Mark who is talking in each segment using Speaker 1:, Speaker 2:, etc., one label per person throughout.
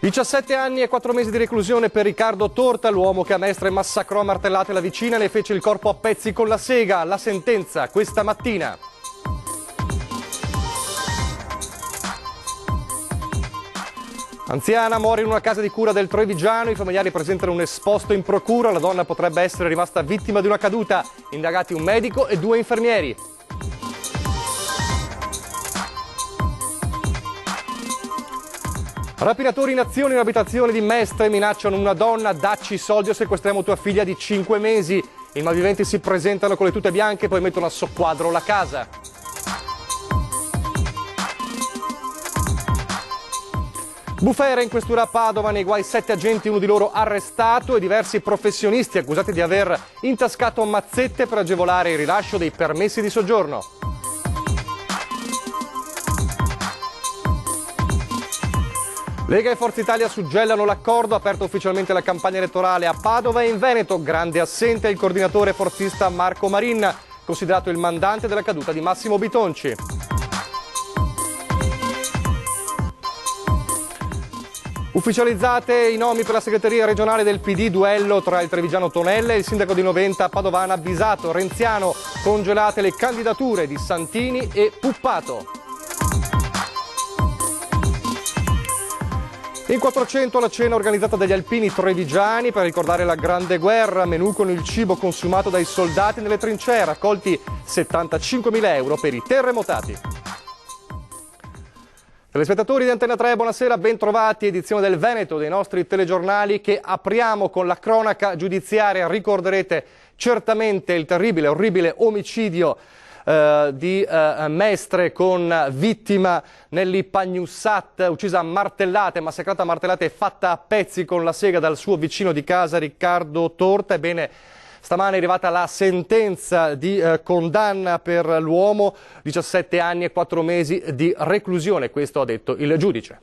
Speaker 1: 17 anni e 4 mesi di reclusione per Riccardo Torta, l'uomo che a Mestre massacrò a martellate la vicina e le fece il corpo a pezzi con la sega. La sentenza questa mattina. Anziana muore in una casa di cura del Trevigiano, i familiari presentano un esposto in procura, la donna potrebbe essere rimasta vittima di una caduta, indagati un medico e 2 infermieri. Rapinatori in azione in un'abitazione di Mestre, minacciano una donna, dacci i soldi o sequestriamo tua figlia di 5 mesi. I malviventi si presentano con le tute bianche e poi mettono a soqquadro la casa. Bufera in questura a Padova, nei guai 7 agenti, uno di loro arrestato e diversi professionisti accusati di aver intascato mazzette per agevolare il rilascio dei permessi di soggiorno. Lega e Forza Italia suggellano l'accordo, aperta ufficialmente la campagna elettorale a Padova e in Veneto. Grande assente il coordinatore forzista Marco Marin, considerato il mandante della caduta di Massimo Bitonci. Ufficializzate i nomi per la segreteria regionale del PD, duello tra il trevigiano Tonella e il sindaco di Noventa Padovana Bisato. Renziano, congelate le candidature di Santini e Puppato. In 400 la cena organizzata dagli alpini trevigiani per ricordare la Grande Guerra, menù con il cibo consumato dai soldati nelle trincee, raccolti 75.000 euro per i terremotati. Telespettatori di Antena 3, buonasera, ben trovati, edizione del Veneto dei nostri telegiornali che apriamo con la cronaca giudiziaria. Ricorderete certamente il terribile, orribile omicidio di Mestre con vittima Nelly Pagnussat, uccisa a martellate, massacrata a martellate e fatta a pezzi con la sega dal suo vicino di casa Riccardo Torta. Ebbene, stamane è arrivata la sentenza di condanna per l'uomo, 17 anni e 4 mesi di reclusione, questo ha detto il giudice.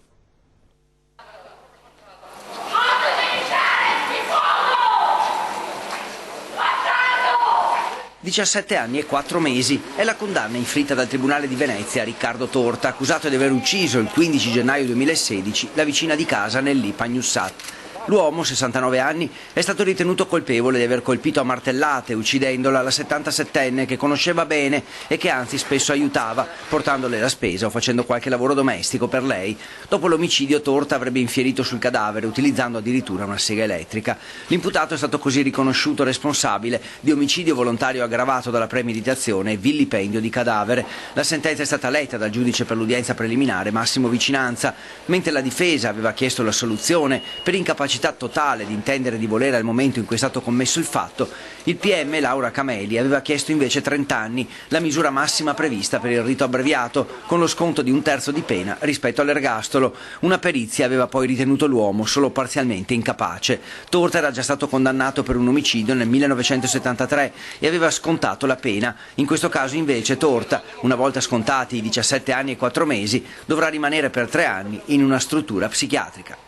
Speaker 2: 17 anni e 4 mesi è la condanna inflitta dal Tribunale di Venezia a Riccardo Torta, accusato di aver ucciso il 15 gennaio 2016 la vicina di casa Nelly Pagnussat. L'uomo, 69 anni, è stato ritenuto colpevole di aver colpito a martellate, uccidendola, la 77enne che conosceva bene e che anzi spesso aiutava, portandole la spesa o facendo qualche lavoro domestico per lei. Dopo l'omicidio Torta avrebbe infierito sul cadavere, utilizzando addirittura una sega elettrica. L'imputato è stato così riconosciuto responsabile di omicidio volontario aggravato dalla premeditazione e vilipendio di cadavere. La sentenza è stata letta dal giudice per l'udienza preliminare Massimo Vicinanza, mentre la difesa aveva chiesto l'assoluzione per incapacità totale di intendere e di volere al momento in cui è stato commesso il fatto. Il PM Laura Cameli aveva chiesto invece 30 anni, la misura massima prevista per il rito abbreviato, con lo sconto di 1/3 di pena rispetto all'ergastolo. Una perizia aveva poi ritenuto l'uomo solo parzialmente incapace. Torta era già stato condannato per un omicidio nel 1973 e aveva scontato la pena. In questo caso invece Torta, una volta scontati i 17 anni e 4 mesi, dovrà rimanere per 3 anni in una struttura psichiatrica.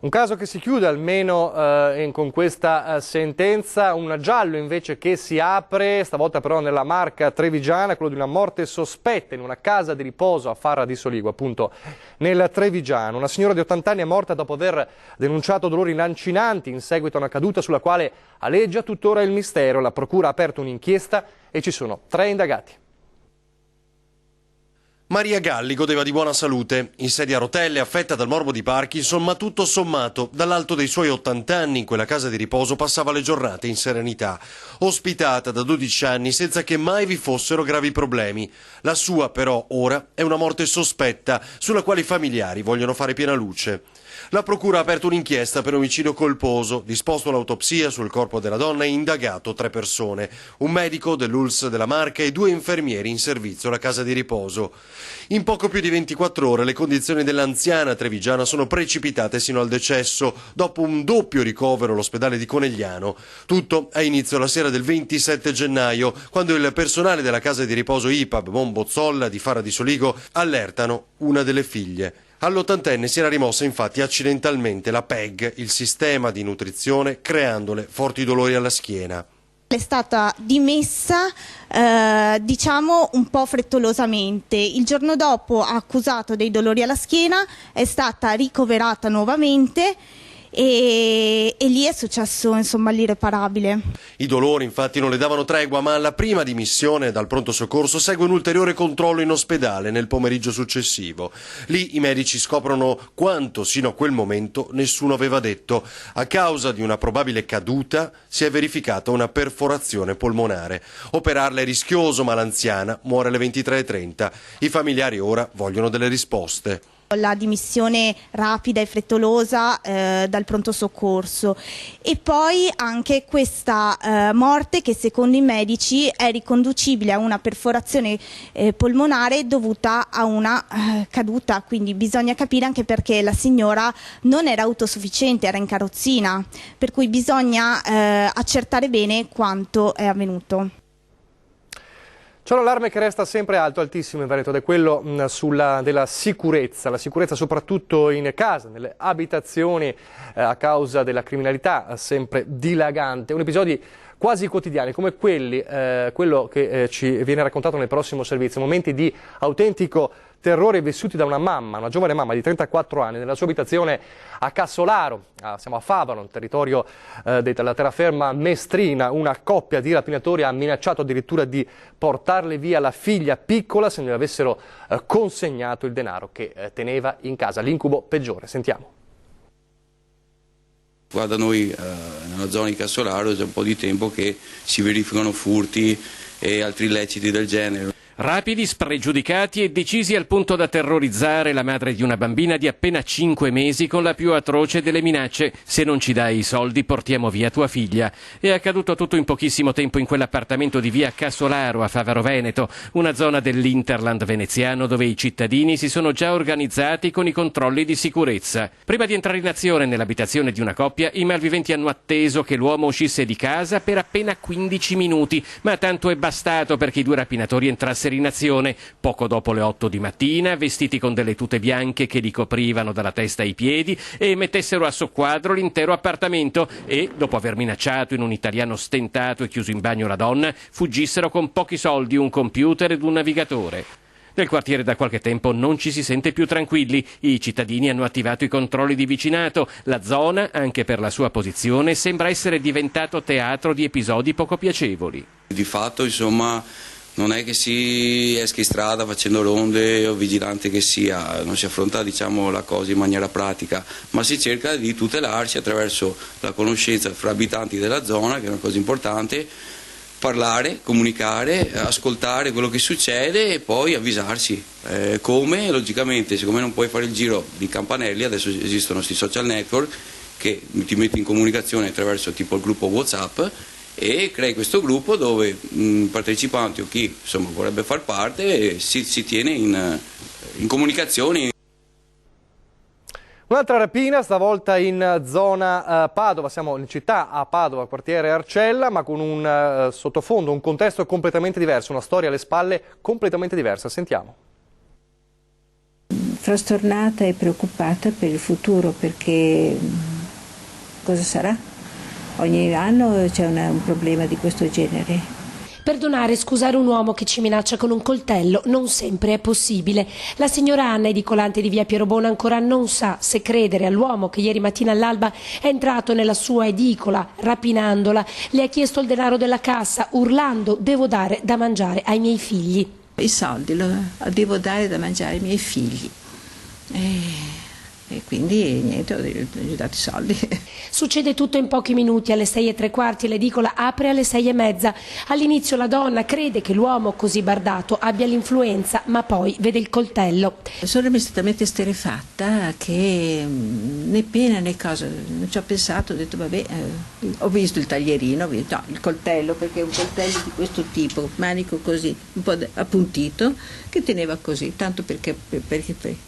Speaker 1: Un caso che si chiude almeno con questa sentenza, un giallo invece che si apre, stavolta però nella Marca trevigiana, quello di una morte sospetta in una casa di riposo a Farra di Soligo, appunto nel Trevigiano. Una signora di 80 anni è morta dopo aver denunciato dolori lancinanti in seguito a una caduta sulla quale aleggia tuttora il mistero. La procura ha aperto un'inchiesta e ci sono 3 indagati.
Speaker 3: Maria Galli godeva di buona salute, in sedia a rotelle, affetta dal morbo di Parkinson, ma tutto sommato, dall'alto dei suoi 80 anni in quella casa di riposo passava le giornate in serenità, ospitata da 12 anni senza che mai vi fossero gravi problemi. La sua però ora è una morte sospetta sulla quale i familiari vogliono fare piena luce. La procura ha aperto un'inchiesta per omicidio colposo, disposto l'autopsia sul corpo della donna e indagato 3 persone, un medico dell'ULSS della Marca e 2 infermieri in servizio alla casa di riposo. In poco più di 24 ore le condizioni dell'anziana trevigiana sono precipitate sino al decesso, dopo un doppio ricovero all'ospedale di Conegliano. Tutto ha inizio la sera del 27 gennaio, quando il personale della casa di riposo IPAB Monbozzolla di Farra di Soligo allertano una delle figlie. All'80enne si era rimossa infatti accidentalmente la PEG, il sistema di nutrizione, creandole forti dolori alla schiena.
Speaker 4: È stata dimessa diciamo un po' frettolosamente. Il giorno dopo ha accusato dei dolori alla schiena, è stata ricoverata nuovamente e lì è successo insomma l'irreparabile.
Speaker 3: I dolori infatti non le davano tregua, ma alla prima dimissione dal pronto soccorso segue un ulteriore controllo in ospedale nel pomeriggio successivo. Lì i medici scoprono quanto sino a quel momento nessuno aveva detto. A causa di una probabile caduta si è verificata una perforazione polmonare. Operarla è rischioso, ma l'anziana muore alle 23:30. I familiari ora vogliono delle risposte.
Speaker 4: La dimissione rapida e frettolosa dal pronto soccorso e poi anche questa morte che secondo i medici è riconducibile a una perforazione polmonare dovuta a una caduta, quindi bisogna capire anche perché la signora non era autosufficiente, era in carrozzina, per cui bisogna accertare bene quanto è avvenuto.
Speaker 1: C'è un allarme che resta sempre alto, altissimo in Veneto, ed è quello della sicurezza, la sicurezza soprattutto in casa, nelle abitazioni a causa della criminalità sempre dilagante. Un episodio quasi quotidiani come quello che ci viene raccontato nel prossimo servizio, momenti di autentico terrore vissuti da una giovane mamma di 34 anni nella sua abitazione a Cassolaro, siamo a Favaro, nel territorio della terraferma Mestrina. Una coppia di rapinatori ha minacciato addirittura di portarle via la figlia piccola se non le avessero consegnato il denaro che teneva in casa. L'incubo peggiore, sentiamo.
Speaker 5: Qua da noi nella zona di Cassolaro c'è un po' di tempo che si verificano furti e altri illeciti del genere.
Speaker 6: Rapidi, spregiudicati e decisi al punto da terrorizzare la madre di una bambina di appena 5 mesi con la più atroce delle minacce: se non ci dai i soldi portiamo via tua figlia. È accaduto tutto in pochissimo tempo in quell'appartamento di via Cassolaro a Favaro Veneto, una zona dell'Interland veneziano dove i cittadini si sono già organizzati con i controlli di sicurezza. Prima di entrare in azione nell'abitazione di una coppia, i malviventi hanno atteso che l'uomo uscisse di casa per appena 15 minuti, ma tanto è bastato perché i due rapinatori entrassero in azione. Poco dopo le 8 di mattina, vestiti con delle tute bianche che li coprivano dalla testa ai piedi, e mettessero a soqquadro l'intero appartamento e, dopo aver minacciato in un italiano stentato e chiuso in bagno la donna, fuggissero con pochi soldi, un computer ed un navigatore. Nel quartiere da qualche tempo non ci si sente più tranquilli. I cittadini hanno attivato i controlli di vicinato. La zona, anche per la sua posizione, sembra essere diventato teatro di episodi poco piacevoli.
Speaker 5: Di fatto, insomma, non è che si esca in strada facendo ronde o vigilante che sia, non si affronta, diciamo, la cosa in maniera pratica, ma si cerca di tutelarsi attraverso la conoscenza fra abitanti della zona, che è una cosa importante, parlare, comunicare, ascoltare quello che succede e poi avvisarsi. Come? Logicamente, siccome non puoi fare il giro di campanelli, adesso esistono questi social network che ti metti in comunicazione attraverso tipo il gruppo WhatsApp, e crei questo gruppo dove partecipanti o chi insomma vorrebbe far parte si tiene in comunicazione.
Speaker 1: Un'altra rapina, stavolta in zona Padova, siamo in città a Padova, quartiere Arcella, ma con un sottofondo, un contesto completamente diverso, una storia alle spalle completamente diversa. Sentiamo.
Speaker 7: Frastornata e preoccupata per il futuro, perché cosa sarà? Ogni anno c'è un problema di questo genere.
Speaker 8: Perdonare e scusare un uomo che ci minaccia con un coltello non sempre è possibile. La signora Anna, edicolante di via Pierobona, ancora non sa se credere all'uomo che ieri mattina all'alba è entrato nella sua edicola rapinandola. Le ha chiesto il denaro della cassa urlando: devo dare da mangiare ai miei figli.
Speaker 7: I soldi devo dare da mangiare ai miei figli. E quindi niente, ho dato i soldi.
Speaker 8: Succede tutto in pochi minuti. Alle 6:15 l'edicola apre alle 6:30. All'inizio la donna crede che l'uomo così bardato abbia l'influenza, ma poi vede il coltello.
Speaker 7: Sono rimasta talmente esterrefatta che né pena né cosa, non ci ho pensato, ho detto vabbè, ho visto il taglierino, no, il coltello, perché è un coltello di questo tipo, manico così, un po' appuntito, che teneva così, tanto perché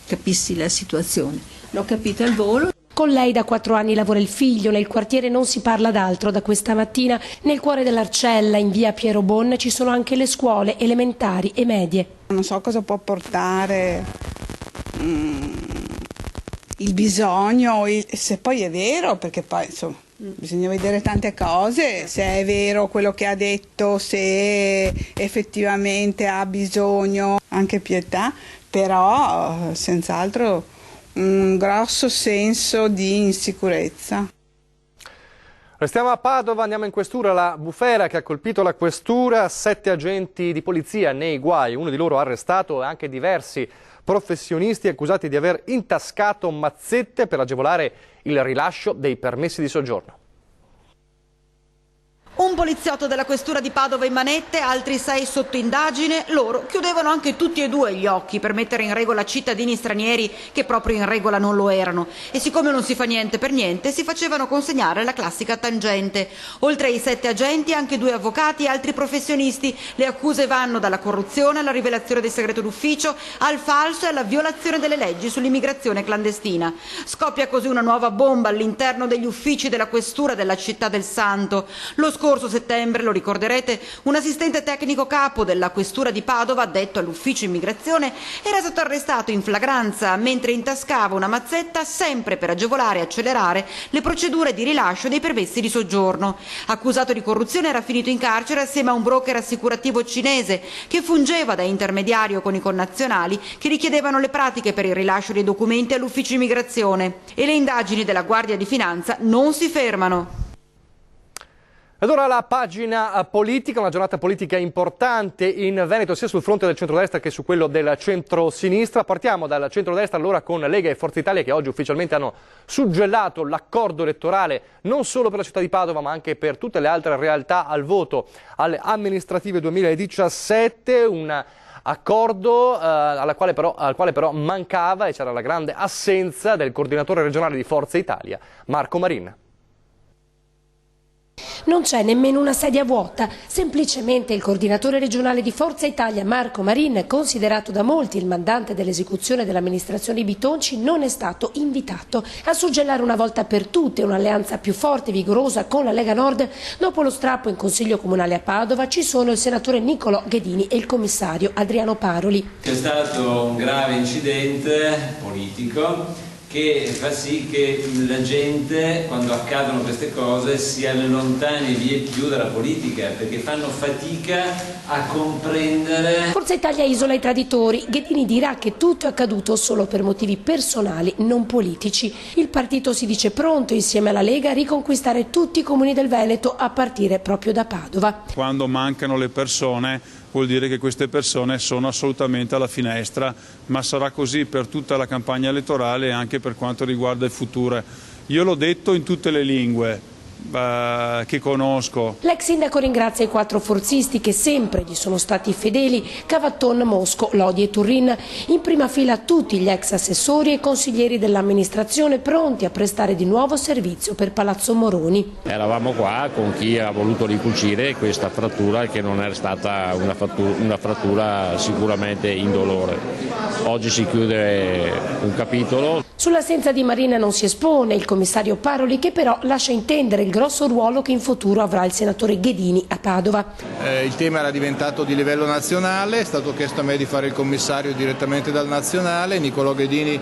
Speaker 7: capissi la situazione. L'ho capita al volo.
Speaker 8: Con lei da 4 anni lavora il figlio, nel quartiere non si parla d'altro da questa mattina. Nel cuore dell'Arcella, in via Piero Bon, ci sono anche le scuole elementari e medie.
Speaker 9: Non so cosa può portare il bisogno, se poi è vero, perché poi insomma Bisogna vedere tante cose, se è vero quello che ha detto, se effettivamente ha bisogno, anche pietà, però senz'altro un grosso senso di insicurezza.
Speaker 1: Restiamo a Padova, andiamo in questura. La bufera che ha colpito la questura, 7 agenti di polizia nei guai, uno di loro arrestato e anche diversi professionisti accusati di aver intascato mazzette per agevolare il rilascio dei permessi di soggiorno.
Speaker 10: Un poliziotto della questura di Padova in manette, altri 6 sotto indagine. Loro chiudevano anche tutti e due gli occhi per mettere in regola cittadini stranieri che proprio in regola non lo erano. E siccome non si fa niente per niente, si facevano consegnare la classica tangente. Oltre ai 7 agenti, anche 2 avvocati e altri professionisti. Le accuse vanno dalla corruzione alla rivelazione del segreto d'ufficio, al falso e alla violazione delle leggi sull'immigrazione clandestina. Scoppia così una nuova bomba all'interno degli uffici della questura della città del Santo. Lo scorso settembre, lo ricorderete, un assistente tecnico capo della questura di Padova, addetto all'ufficio immigrazione, era stato arrestato in flagranza mentre intascava una mazzetta sempre per agevolare e accelerare le procedure di rilascio dei permessi di soggiorno. Accusato di corruzione, era finito in carcere assieme a un broker assicurativo cinese che fungeva da intermediario con i connazionali che richiedevano le pratiche per il rilascio dei documenti all'ufficio immigrazione. E le indagini della Guardia di Finanza non si fermano.
Speaker 1: Ed ora la pagina politica, una giornata politica importante in Veneto sia sul fronte del centrodestra che su quello del centrosinistra. Partiamo dal centrodestra allora con Lega e Forza Italia che oggi ufficialmente hanno suggellato l'accordo elettorale non solo per la città di Padova ma anche per tutte le altre realtà al voto alle amministrative 2017, un accordo al quale però mancava e c'era la grande assenza del coordinatore regionale di Forza Italia, Marco Marin.
Speaker 8: Non c'è nemmeno una sedia vuota, semplicemente il coordinatore regionale di Forza Italia, Marco Marin, considerato da molti il mandante dell'esecuzione dell'amministrazione Bitonci, non è stato invitato a suggellare una volta per tutte un'alleanza più forte e vigorosa con la Lega Nord. Dopo lo strappo in Consiglio Comunale a Padova ci sono il senatore Niccolò Ghedini e il commissario Adriano Paroli.
Speaker 11: C'è stato un grave incidente politico che fa sì che la gente, quando accadono queste cose, si allontani via più dalla politica, perché fanno fatica a comprendere.
Speaker 8: Forza Italia isola i traditori. Ghedini dirà che tutto è accaduto solo per motivi personali, non politici. Il partito si dice pronto, insieme alla Lega, a riconquistare tutti i comuni del Veneto, a partire proprio da Padova.
Speaker 12: Quando mancano le persone vuol dire che queste persone sono assolutamente alla finestra, ma sarà così per tutta la campagna elettorale e anche per quanto riguarda il futuro. Io l'ho detto in tutte le lingue che conosco.
Speaker 8: L'ex sindaco ringrazia i 4 forzisti che sempre gli sono stati fedeli: Cavatton, Mosco, Lodi e Turrin. In prima fila tutti gli ex assessori e consiglieri dell'amministrazione pronti a prestare di nuovo servizio per Palazzo Moroni.
Speaker 13: Eravamo qua con chi ha voluto ricucire questa frattura che non è stata una frattura sicuramente indolore. Oggi si chiude un capitolo.
Speaker 8: Sull'assenza di Marina non si espone il commissario Paroli, che però lascia intendere il grosso ruolo che in futuro avrà il senatore Ghedini a Padova.
Speaker 14: Il tema era diventato di livello nazionale, è stato chiesto a me di fare il commissario direttamente dal nazionale. Niccolò Ghedini,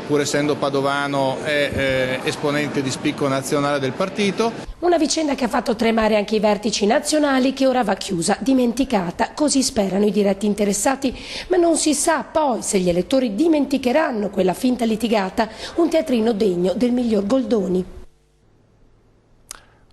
Speaker 14: pur essendo padovano, è esponente di spicco nazionale del partito.
Speaker 8: Una vicenda che ha fatto tremare anche i vertici nazionali, che ora va chiusa, dimenticata, così sperano i diretti interessati, ma non si sa poi se gli elettori dimenticheranno quella finta litigata, un teatrino degno del miglior Goldoni.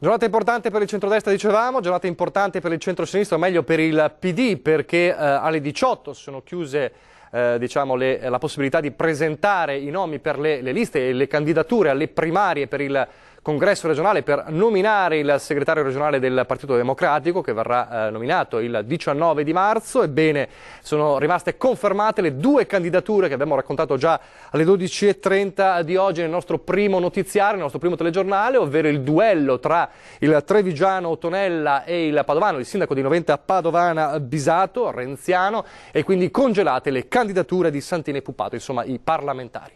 Speaker 1: Giornata importante per il centrodestra, dicevamo, giornata importante per il centrosinistra, o meglio per il PD, perché alle 18 sono chiuse la possibilità di presentare i nomi per le liste e le candidature alle primarie per il congresso regionale per nominare il segretario regionale del Partito Democratico, che verrà nominato il 19 di marzo. Ebbene, sono rimaste confermate le 2 candidature che abbiamo raccontato già alle 12:30 di oggi nel nostro primo notiziario, nel nostro primo telegiornale, ovvero il duello tra il trevigiano Tonella e il padovano, il sindaco di Noventa Padovana Bisato, renziano, e quindi congelate le candidature di Santini e Puppato, insomma i parlamentari.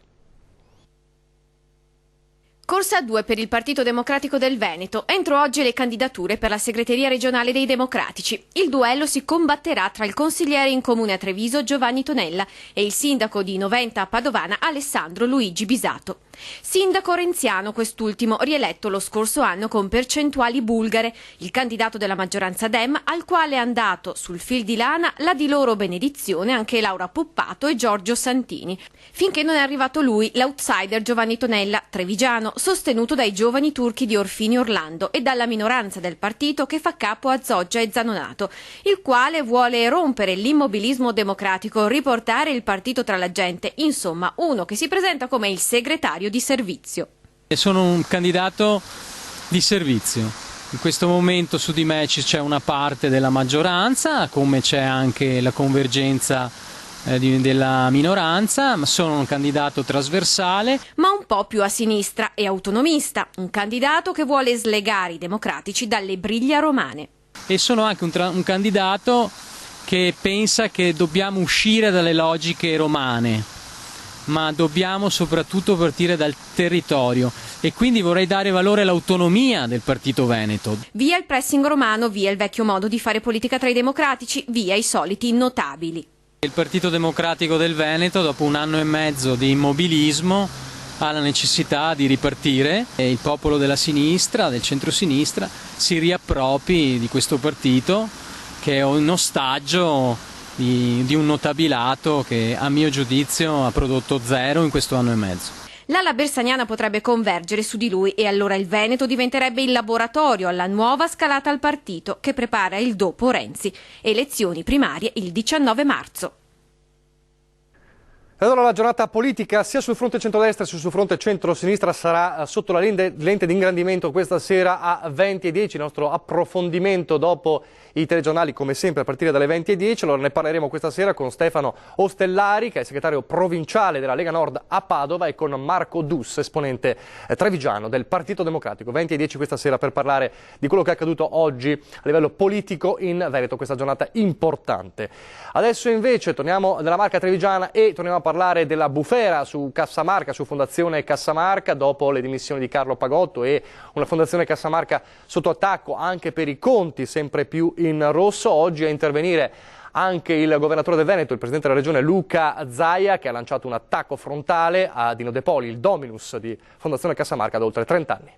Speaker 15: Corsa a 2 per il Partito Democratico del Veneto. Entro oggi le candidature per la segreteria regionale dei Democratici. Il duello si combatterà tra il consigliere in comune a Treviso Giovanni Tonella e il sindaco di Noventa Padovana Alessandro Luigi Bisato. Sindaco renziano quest'ultimo, rieletto lo scorso anno con percentuali bulgare, il candidato della maggioranza Dem, al quale è andato sul fil di lana la di loro benedizione anche Laura Puppato e Giorgio Santini. Finché non è arrivato lui, l'outsider Giovanni Tonella, trevigiano, sostenuto dai giovani turchi di Orfini Orlando e dalla minoranza del partito che fa capo a Zoggia e Zanonato, il quale vuole rompere l'immobilismo democratico, riportare il partito tra la gente, insomma uno che si presenta come il segretario di servizio.
Speaker 16: Sono un candidato di servizio. In questo momento su di me c'è una parte della maggioranza, come c'è anche la convergenza della minoranza, ma sono un candidato trasversale.
Speaker 15: Ma un po' più a sinistra e autonomista, un candidato che vuole slegare i democratici dalle briglie romane.
Speaker 16: E sono anche un candidato che pensa che dobbiamo uscire dalle logiche romane, ma dobbiamo soprattutto partire dal territorio e quindi vorrei dare valore all'autonomia del Partito Veneto.
Speaker 15: Via il pressing romano, via il vecchio modo di fare politica tra i democratici, via i soliti notabili.
Speaker 16: Il Partito Democratico del Veneto, dopo un anno e mezzo di immobilismo, ha la necessità di ripartire e il popolo della sinistra, del centrosinistra, si riappropri di questo partito che è un ostaggio di un notabilato che a mio giudizio ha prodotto zero in questo anno e mezzo.
Speaker 15: L'ala bersaniana potrebbe convergere su di lui e allora il Veneto diventerebbe il laboratorio alla nuova scalata al partito che prepara il dopo Renzi. Elezioni primarie il 19 marzo.
Speaker 1: Allora la giornata politica sia sul fronte centrodestra sia sul fronte centrosinistra sarà sotto la lente di ingrandimento questa sera a 20:10, il nostro approfondimento dopo i telegiornali come sempre a partire dalle 20:10. Allora ne parleremo questa sera con Stefano Ostellari che è segretario provinciale della Lega Nord a Padova e con Marco Dus, esponente trevigiano del Partito Democratico. 20:10 questa sera per parlare di quello che è accaduto oggi a livello politico in Veneto, questa giornata importante. Adesso invece torniamo nella Marca trevigiana e torniamo a parlare della bufera su Cassamarca, su Fondazione Cassamarca, dopo le dimissioni di Carlo Pagotto e una Fondazione Cassamarca sotto attacco anche per i conti sempre più in rosso. Oggi a intervenire anche il governatore del Veneto, il presidente della regione Luca Zaia, che ha lanciato un attacco frontale a Dino De Poli, il dominus di Fondazione Cassamarca da oltre 30 anni.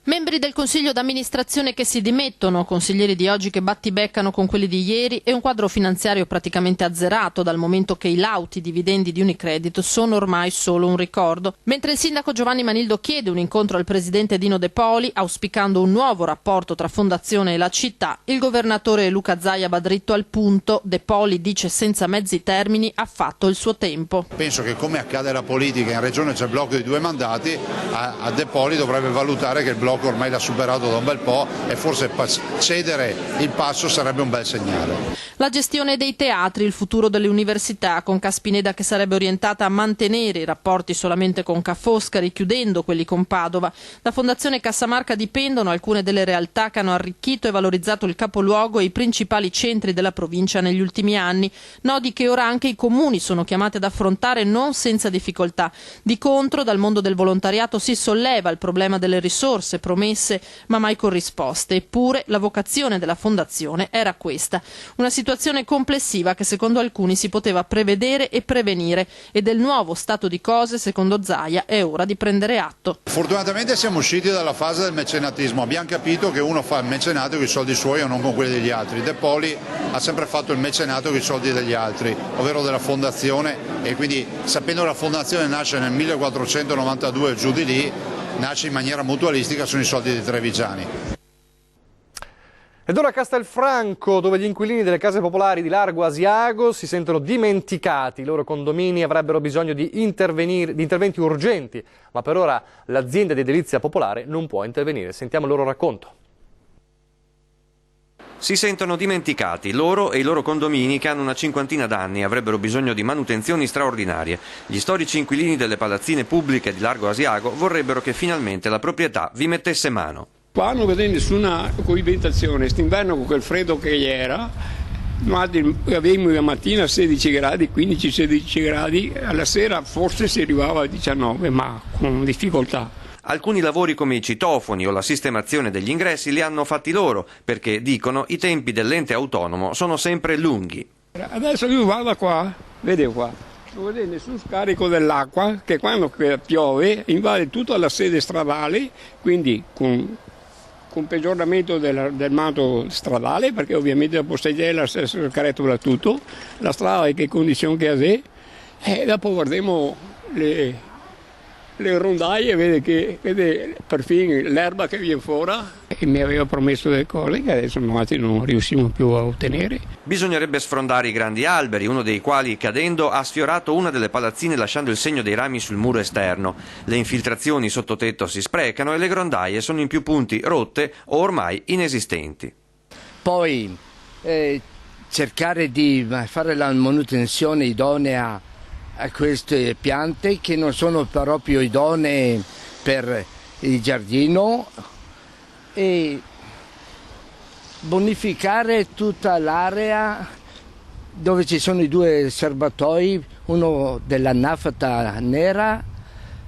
Speaker 17: Membri del Consiglio d'amministrazione che si dimettono, consiglieri di oggi che battibeccano con quelli di ieri e un quadro finanziario praticamente azzerato dal momento che i lauti dividendi di Unicredit sono ormai solo un ricordo. Mentre il sindaco Giovanni Manildo chiede un incontro al presidente Dino De Poli, auspicando un nuovo rapporto tra Fondazione e la città, il governatore Luca Zaia va dritto al punto. De Poli dice senza mezzi termini ha fatto il suo tempo.
Speaker 18: Penso che come accade alla politica in regione c'è il blocco di 2 mandati, a De Poli dovrebbe valutare che il blocco ormai l'ha superato da un bel po' e forse cedere il passo sarebbe un bel segnale.
Speaker 17: La gestione dei teatri, il futuro delle università, con Caspineda che sarebbe orientata a mantenere i rapporti solamente con Ca' Foscari, chiudendo quelli con Padova. Da Fondazione Cassamarca dipendono alcune delle realtà che hanno arricchito e valorizzato il capoluogo e i principali centri della provincia negli ultimi anni, nodi che ora anche i comuni sono chiamati ad affrontare non senza difficoltà. Di contro, dal mondo del volontariato si solleva il problema delle risorse promesse ma mai corrisposte, eppure la vocazione della fondazione era questa, una situazione complessiva che secondo alcuni si poteva prevedere e prevenire e del nuovo stato di cose secondo Zaia è ora di prendere atto.
Speaker 18: Fortunatamente siamo usciti dalla fase del mecenatismo, abbiamo capito che uno fa il mecenato con i soldi suoi o non con quelli degli altri. De Poli ha sempre fatto il mecenato con i soldi degli altri, ovvero della fondazione, e quindi sapendo che la fondazione nasce nel 1492 giù di lì, nasce in maniera mutualistica, sono i soldi dei trevigiani.
Speaker 1: Ed ora a Castelfranco, dove gli inquilini delle case popolari di Largo Asiago si sentono dimenticati. I loro condomini avrebbero bisogno di interventi urgenti, ma per ora l'azienda di edilizia popolare non può intervenire. Sentiamo il loro racconto.
Speaker 19: Si sentono dimenticati, loro e i loro condomini che hanno una cinquantina d'anni e avrebbero bisogno di manutenzioni straordinarie. Gli storici inquilini delle palazzine pubbliche di Largo Asiago vorrebbero che finalmente la proprietà vi mettesse mano.
Speaker 20: Qua non vede nessuna coibentazione, st'inverno con quel freddo che era ma avevamo la mattina 16 gradi, 15-16 gradi, alla sera forse si arrivava a 19, ma con difficoltà.
Speaker 19: Alcuni lavori come i citofoni o la sistemazione degli ingressi li hanno fatti loro, perché, dicono, i tempi dell'ente autonomo sono sempre lunghi.
Speaker 20: Adesso io vado qua, vede qua, non vede nessun scarico dell'acqua che quando piove invade tutta la sede stradale, quindi con peggioramento del manto stradale, perché ovviamente la posteggiella si scaretola tutto, la strada in che condizione che ha, e dopo guardiamo le rondaie, vede perfino l'erba che viene fuori, e mi aveva promesso delle cose che adesso noi non riusciamo più a ottenere.
Speaker 19: Bisognerebbe sfrondare i grandi alberi, uno dei quali, cadendo, ha sfiorato una delle palazzine lasciando il segno dei rami sul muro esterno. Le infiltrazioni sottotetto si sprecano e le grondaie sono in più punti rotte o ormai inesistenti.
Speaker 21: Poi cercare di fare la manutenzione idonea a queste piante che non sono proprio idonee per il giardino, e bonificare tutta l'area dove ci sono i due serbatoi, uno della nafta nera,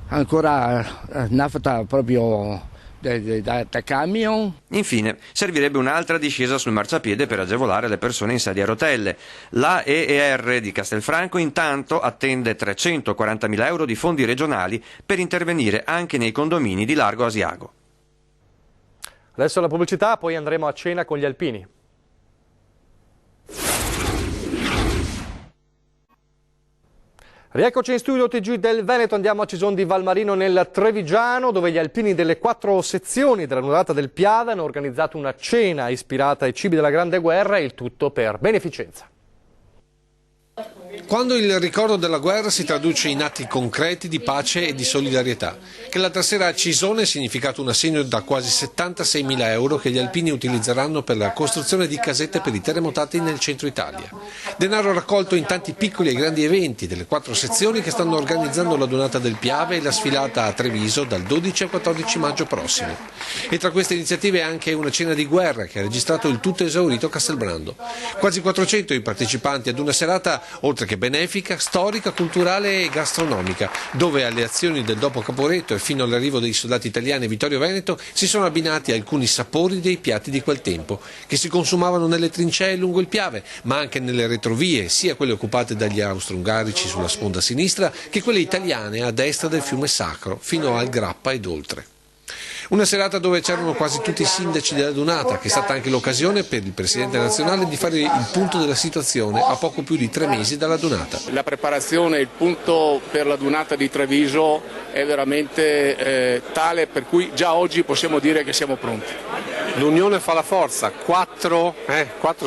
Speaker 21: ancora nafta proprio da camion.
Speaker 19: Infine, servirebbe un'altra discesa sul marciapiede per agevolare le persone in sedia a rotelle. La EER di Castelfranco intanto attende 340.000 euro di fondi regionali per intervenire anche nei condomini di Largo Asiago.
Speaker 1: Adesso la pubblicità, poi andremo a cena con gli alpini. Rieccoci in studio TG del Veneto, andiamo a Cison di Valmarino nel Trevigiano, dove gli alpini delle 4 sezioni della nuotata del Piave hanno organizzato una cena ispirata ai cibi della Grande Guerra, e il tutto per beneficenza.
Speaker 22: Quando il ricordo della guerra si traduce in atti concreti di pace e di solidarietà, che l'altra sera a Cisone ha significato un assegno da quasi 76.000 euro che gli alpini utilizzeranno per la costruzione di casette per i terremotati nel centro Italia. Denaro raccolto in tanti piccoli e grandi eventi delle 4 sezioni che stanno organizzando la donata del Piave e la sfilata a Treviso dal 12 al 14 maggio prossimo. E tra queste iniziative anche una cena di guerra che ha registrato il tutto esaurito Castelbrando. Quasi 400 i partecipanti ad una serata oltre che benefica, storica, culturale e gastronomica, dove alle azioni del dopo Caporetto e fino all'arrivo dei soldati italiani a Vittorio Veneto si sono abbinati alcuni sapori dei piatti di quel tempo, che si consumavano nelle trincee lungo il Piave, ma anche nelle retrovie, sia quelle occupate dagli austro-ungarici sulla sponda sinistra, che quelle italiane a destra del fiume Sacro, fino al Grappa ed oltre. Una serata dove c'erano quasi tutti i sindaci della Donata, che è stata anche l'occasione per il Presidente nazionale di fare il punto della situazione a poco più di 3 mesi dalla Donata.
Speaker 23: La preparazione, il punto per la Donata di Treviso è veramente tale per cui già oggi possiamo dire che siamo pronti.
Speaker 22: L'unione fa la forza, 4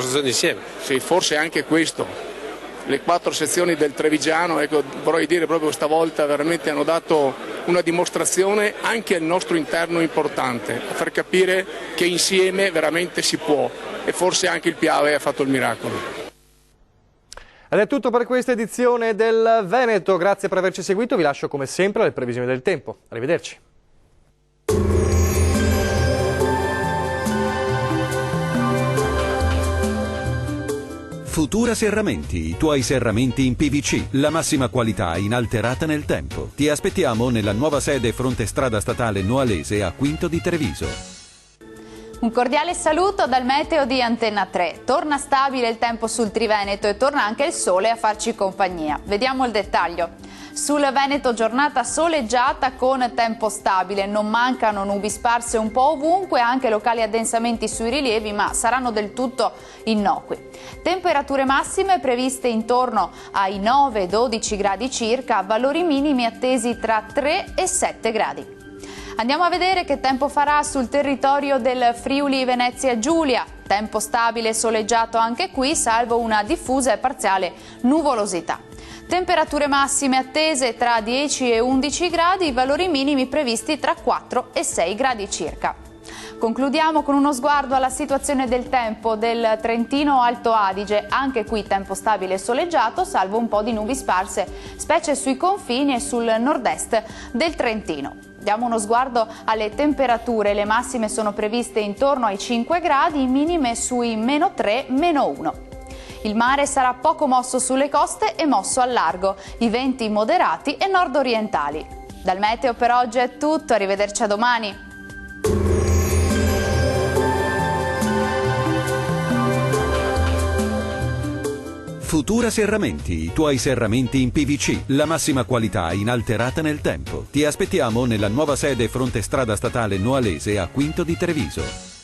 Speaker 22: sezioni insieme.
Speaker 23: Sì, forse anche questo. Le 4 sezioni del Trevigiano, ecco, vorrei dire proprio stavolta veramente hanno dato una dimostrazione anche al nostro interno importante, a far capire che insieme veramente si può, e forse anche il Piave ha fatto il miracolo.
Speaker 1: Ed è tutto per questa edizione del Veneto, grazie per averci seguito, vi lascio come sempre alle previsioni del tempo. Arrivederci.
Speaker 24: Futura Serramenti, i tuoi serramenti in PVC, la massima qualità inalterata nel tempo. Ti aspettiamo nella nuova sede fronte strada statale Noalese a Quinto di Treviso.
Speaker 25: Un cordiale saluto dal meteo di Antenna 3. Torna stabile il tempo sul Triveneto e torna anche il sole a farci compagnia. Vediamo il dettaglio. Sul Veneto giornata soleggiata con tempo stabile, non mancano nubi sparse un po' ovunque, anche locali addensamenti sui rilievi, ma saranno del tutto innocui. Temperature massime previste intorno ai 9-12 gradi circa, valori minimi attesi tra 3 e 7 gradi. Andiamo a vedere che tempo farà sul territorio del Friuli Venezia Giulia. Tempo stabile e soleggiato anche qui, salvo una diffusa e parziale nuvolosità. Temperature massime attese tra 10 e 11 gradi, valori minimi previsti tra 4 e 6 gradi circa. Concludiamo con uno sguardo alla situazione del tempo del Trentino Alto Adige, anche qui tempo stabile e soleggiato, salvo un po' di nubi sparse, specie sui confini e sul nord-est del Trentino. Diamo uno sguardo alle temperature, le massime sono previste intorno ai 5 gradi, minime sui -3, -1. Il mare sarà poco mosso sulle coste e mosso al largo, i venti moderati e nord-orientali. Dal meteo per oggi è tutto, arrivederci a domani.
Speaker 24: Futura Serramenti, i tuoi serramenti in PVC, la massima qualità inalterata nel tempo. Ti aspettiamo nella nuova sede fronte strada statale Noalese a Quinto di Treviso.